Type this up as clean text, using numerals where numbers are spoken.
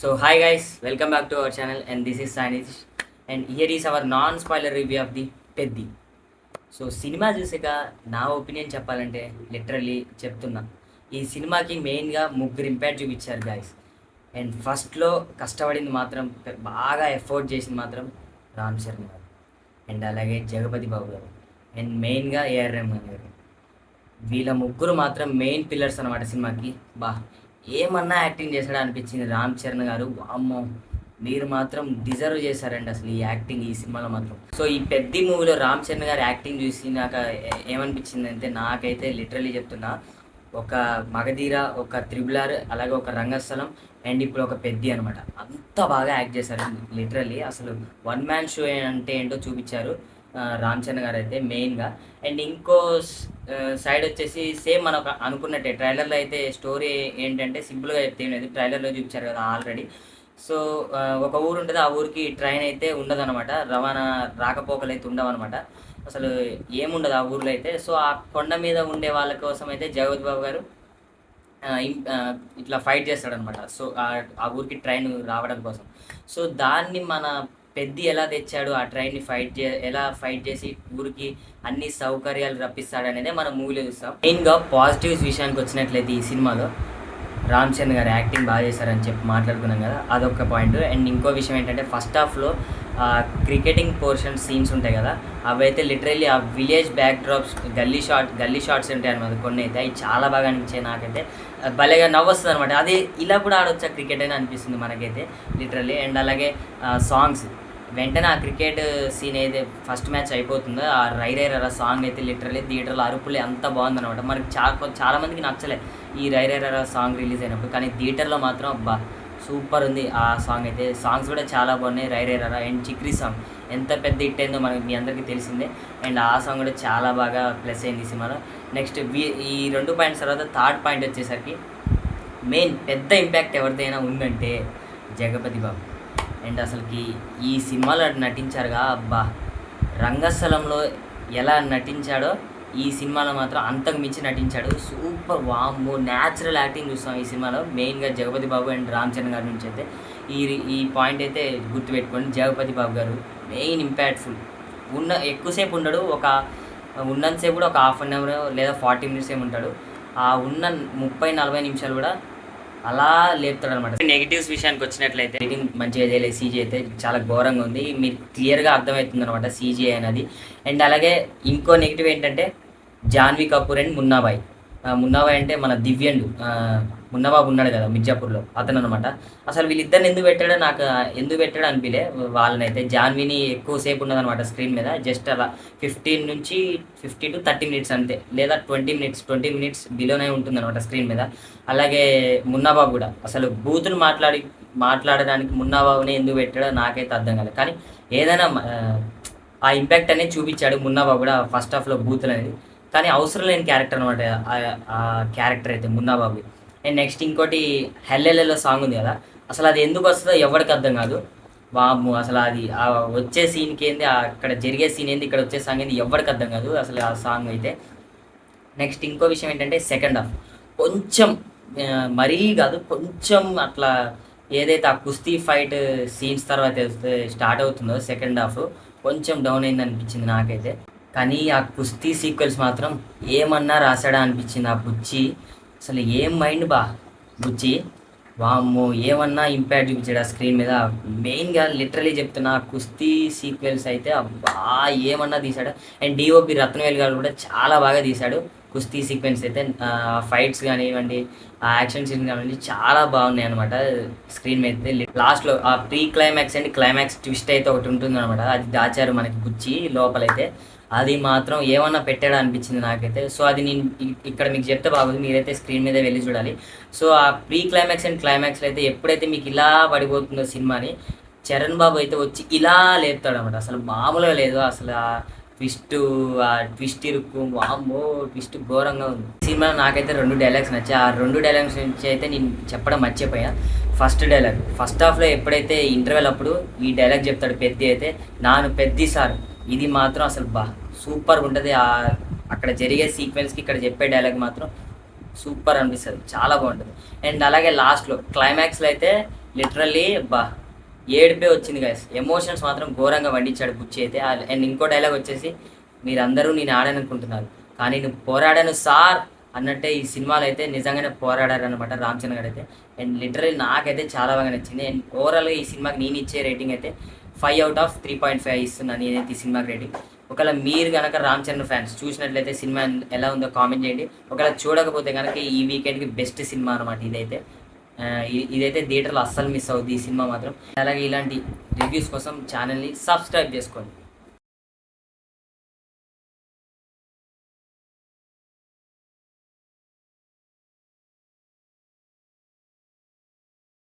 So hi guys, welcome back to our channel and this is Sanish and here is our non-spoiler review of the Peddi. So cinema చూసాక నా opinion చెప్పాలంటే literally చెప్తున్నా, ఈ సినిమాకి మెయిన్గా ముగ్గురు ఇంపాక్ట్ చూపించారు గాయస్. అండ్ ఫస్ట్లో కష్టపడింది మాత్రం, బాగా ఎఫోర్ట్ చేసింది మాత్రం రామ్ చరణ్ గారు అండ్ అలాగే జగపతి బాబు గారు అండ్ మెయిన్గా ఏఆర్ రెహమాన్ గారు. వీళ్ళ ముగ్గురు మాత్రం మెయిన్ పిల్లర్స్ అనమాట సినిమాకి. ఏమన్నా యాక్టింగ్ చేశాడా అనిపించింది రామ్ చరణ్ గారు. అమ్మో, మీరు మాత్రం డిజర్వ్ చేశారండి అసలు ఈ యాక్టింగ్ ఈ సినిమాలో మాత్రం. సో ఈ పెద్ద మూవీలో రామ్ చరణ్ గారు యాక్టింగ్ చూసి నాకు ఏమనిపించింది అంటే, నాకైతే లిటరలీ చెప్తున్నా, ఒక మగధీర, ఒక త్రిబులార్, అలాగే ఒక రంగస్థలం అండ్ ఇప్పుడు ఒక పెద్ది అనమాట. అంత బాగా యాక్ట్ చేశారు లిటరల్లీ. అసలు వన్ మ్యాన్ షో అంటే ఏంటో చూపించారు రామ్ చరణ్ గారు అయితే మెయిన్గా. అండ్ ఇంకో సైడ్ వచ్చేసి సేమ్ మనం అనుకున్నట్టే ట్రైలర్లో అయితే స్టోరీ ఏంటంటే సింపుల్గా చెప్తే ఏం లేదు, ట్రైలర్లో చూపించారు కదా ఆల్రెడీ. సో ఒక ఊరు ఉంటుంది, ఆ ఊరికి ట్రైన్ అయితే ఉండదన్నమాట, రవాణా రాకపోకలు అయితే ఉండవన్నమాట, అసలు ఏముండదు ఆ ఊర్లో అయితే. సో ఆ కొండ మీద ఉండే వాళ్ళ కోసం అయితే జగపతి బాబు గారు ఇట్లా ఫైట్ చేస్తాడనమాట. సో ఆ ఊరికి ట్రైన్ రావడం కోసం. సో దాన్ని మన పెద్ది ఎలా తెచ్చాడు, ఆ ట్రైన్ని ఎలా ఫైట్ చేసి ఊరికి అన్ని సౌకర్యాలు రప్పిస్తాడు అనేది మనం మూవీలో చూస్తాం. మెయిన్గా పాజిటివ్స్ విషయానికి వచ్చినట్లయితే ఈ సినిమాలో రామ్ చరణ్ గారు యాక్టింగ్ బాగా చేశారని చెప్పి మాట్లాడుకున్నాం కదా, అదొక పాయింట్. అండ్ ఇంకో విషయం ఏంటంటే, ఫస్ట్ హాఫ్లో క్రికెటింగ్ పోర్షన్ సీన్స్ ఉంటాయి కదా, అవి అయితే లిటరల్లీ ఆ విలేజ్ బ్యాక్ డ్రాప్స్, గల్లీ షాట్స్ ఉంటాయి అనమాట కొన్ని అయితే, అవి చాలా బాగా అనిపించాయి నాకైతే. భలేగా నవ్వొస్తుంది అనమాట, అది ఇలా కూడా ఆడొచ్చా క్రికెట్ అని అనిపిస్తుంది మనకైతే లిటరల్లీ. అండ్ అలాగే సాంగ్స్ వెంటనే ఆ క్రికెట్ సీన్ అయితే ఫస్ట్ మ్యాచ్ అయిపోతుందో ఆ రైరైరా సాంగ్ అయితే లిటరల్లీ థియేటర్లో అరుపులే అంత బాగుందనమాట. మనకి చాలామందికి నచ్చలే ఈ రైరైరా సాంగ్ రిలీజ్ అయినప్పుడు, కానీ థియేటర్లో మాత్రం అబ్బా సూపర్ ఉంది ఆ సాంగ్ అయితే. సాంగ్స్ కూడా చాలా బాగున్నాయి రైరైరా. అండ్ చిక్రీ సాంగ్ ఎంత పెద్ద హిట్ అయిందో మనకి మీ అందరికీ తెలిసిందే. అండ్ ఆ సాంగ్ కూడా చాలా బాగా ప్లస్ అయింది ఈ సినిమాలో. నెక్స్ట్ ఈ 2 పాయింట్స్ తర్వాత థర్డ్ పాయింట్ వచ్చేసరికి మెయిన్ పెద్ద ఇంపాక్ట్ ఎవరిదైనా ఉందంటే జగపతి బాబు. అండ్ అసలుకి ఈ సినిమాలో నటించారుగా, అబ్బా రంగస్థలంలో ఎలా నటించాడో ఈ సినిమాలో మాత్రం అంతకు మించి నటించాడు. సూపర్, వామ్మో న్యాచురల్ యాక్టింగ్ చూస్తాం ఈ సినిమాలో మెయిన్గా జగపతి బాబు అండ్ రామ్ చరణ్ గారి నుంచి అయితే. ఈ పాయింట్ అయితే గుర్తుపెట్టుకోండి, జగపతి బాబు గారు మెయిన్ ఇంపాక్ట్ఫుల్. ఎక్కువసేపు ఉండడు, ఉన్నంతసేపు కూడా ఒక హాఫ్ అన్ అవర్ లేదా 40 మినిట్స్ ఏమి ఉంటాడు. ఆ ఉన్న 30-40 నిమిషాలు కూడా అలా లేపుతాడు అనమాట. నెగిటివ్స్ విషయానికి వచ్చినట్లయితే రేటింగ్ మంచిగా చేయలేదు, సీజీ అయితే చాలా ఘోరంగా ఉంది, మీకు క్లియర్గా అర్థమవుతుంది అనమాట సీజీ అనేది. అండ్ అలాగే ఇంకో నెగిటివ్ ఏంటంటే జాన్వీ కపూర్ అండ్ మున్నాబాయ్ అంటే మన దివ్యండు మున్నాబాబు ఉన్నాడు కదా మిర్జాపూర్లో, అతను అనమాట. అసలు వీళ్ళిద్దరిని ఎందుకు పెట్టాడో అనిపిలే వాళ్ళనైతే. జాన్వీని ఎక్కువసేపు ఉన్నదనమాట స్క్రీన్ మీద, జస్ట్ అలా 50 to 30 మినిట్స్ అంతే, లేదా 20 మినిట్స్ బిలోనే ఉంటుందన్నమాట స్క్రీన్ మీద. అలాగే మున్నాబాబు కూడా అసలు బూతులు మాట్లాడడానికి మున్నాబాబుని ఎందుకు పెట్టాడో నాకైతే అర్థం కాలేదు. కానీ ఏదైనా ఆ ఇంపాక్ట్ అనేది చూపించాడు మున్నాబాబు కూడా ఫస్ట్ హాఫ్లో బూతులు అనేది, కానీ అవసరం లేని క్యారెక్టర్ అనమాట ఆ క్యారెక్టర్ అయితే మున్నాబాబు. అండ్ నెక్స్ట్ ఇంకోటి హెల్లెల్లో సాంగ్ ఉంది కదా, అసలు అది ఎందుకు వస్తుందో ఎవరికి అర్థం కాదు. వాము అసలు అది వచ్చే సీన్కి ఏంది, అక్కడ జరిగే సీన్ ఏంది, ఇక్కడ వచ్చే సాంగ్ ఏంది ఎవరికి అర్థం కాదు అసలు ఆ సాంగ్ అయితే. నెక్స్ట్ ఇంకో విషయం ఏంటంటే సెకండ్ హాఫ్ కొంచెం మరీ కాదు, కొంచెం అట్లా ఏదైతే ఆ కుస్తీ ఫైట్ సీన్స్ తర్వాత స్టార్ట్ అవుతుందో సెకండ్ హాఫ్ కొంచెం డౌన్ అయింది అనిపించింది నాకైతే. కానీ ఆ కుస్తీ సీక్వెన్స్ మాత్రం ఏమన్నా రాశాడా అనిపించింది ఆ బుచ్చి. అసలు ఏం మైండ్ బుచ్చి, వామ్మో ఏమన్నా ఇంపాక్ట్ చూపించాడు ఆ స్క్రీన్ మీద. మెయిన్గా లిటరలీ చెప్తున్నా, ఆ కుస్తీ సీక్వెన్స్ అయితే అబ్బా ఏమన్నా తీశాడు. అండ్ డిఓపి రత్నవేల్ గారు కూడా చాలా బాగా తీశాడు కుస్తీ సీక్వెన్స్ అయితే. ఫైట్స్ కానివ్వండి, ఆ యాక్షన్ సీన్స్ కానివ్వండి చాలా బాగున్నాయి అనమాట స్క్రీన్ మీద అయితే. లాస్ట్లో ఆ pre climax and climax twist అయితే ఒకటి ఉంటుంది అనమాట, అది దాచారు మనకి బుచ్చి లోపలైతే. అది మాత్రం ఏమన్నా పెట్టాడా అనిపించింది నాకైతే. సో అది నేను ఇక్కడ మీకు చెప్తే బాగుంది, మీరైతే స్క్రీన్ మీద వెళ్ళి చూడాలి. సో ఆ ప్రీ క్లైమాక్స్ అండ్ క్లైమాక్స్లో అయితే ఎప్పుడైతే మీకు ఇలా పడిపోతుందో సినిమాని, చరణ్ బాబు అయితే వచ్చి ఇలా లేపుతాడు అనమాట. అసలు మామూలుగా లేదు అసలు ఆ ట్విస్ట్ ఇరుక్కు, వామ్మో ట్విస్ట్ ఘోరంగా ఉంది సినిమా. నాకైతే 2 డైలాగ్స్ నచ్చాయి, ఆ 2 డైలాగ్స్ నుంచి అయితే నేను చెప్పడం మర్చిపోయా. ఫస్ట్ డైలాగ్ ఫస్ట్ హాఫ్లో ఎప్పుడైతే ఇంటర్వెల్ అప్పుడు ఈ డైలాగ్ చెప్తాడు పెద్ది అయితే, నాను పెద్ది సార్, ఇది మాత్రం అసలు సూపర్ ఉంటుంది. అక్కడ జరిగే సీక్వెన్స్కి ఇక్కడ చెప్పే డైలాగ్ మాత్రం సూపర్ అనిపిస్తుంది, చాలా బాగుంటుంది. అండ్ అలాగే లాస్ట్లో క్లైమాక్స్లో అయితే లిటరల్లీ బా ఏడిపే వచ్చింది గైస్. ఎమోషన్స్ మాత్రం ఘోరంగా వండించాడు బుచ్చి అయితే. అండ్ ఇంకో డైలాగ్ వచ్చేసి, మీరందరూ నేను ఆడాననుకుంటున్నారు కానీ నేను పోరాడాను సార్ అన్నట్టే ఈ సినిమాలో అయితే నిజంగానే పోరాడారు అనమాట రామ్ చరణ్ గారు అయితే. అండ్ లిటరల్లీ నాకైతే చాలా బాగా నచ్చింది. అండ్ ఓవరాల్గా ఈ సినిమాకి నేను ఇచ్చే రేటింగ్ అయితే 5/3.5 ఇస్తున్నాను నేనైతే ఈ సినిమాకి రేటింగ్. ఒకవేళ మీరు కనుక రామ్ చరణ్ ఫ్యాన్స్ చూసినట్లయితే సినిమా ఎలా ఉందో కామెంట్ చేయండి. ఒకవేళ చూడకపోతే కనుక ఈ వీకెండ్కి బెస్ట్ సినిమా అనమాట ఇదైతే. ఇదైతే థియేటర్లో అస్సలు మిస్ అవుద్ది ఈ సినిమా మాత్రం. అలాగే ఇలాంటి రివ్యూస్ కోసం ఛానల్ని సబ్స్క్రైబ్ చేసుకోండి.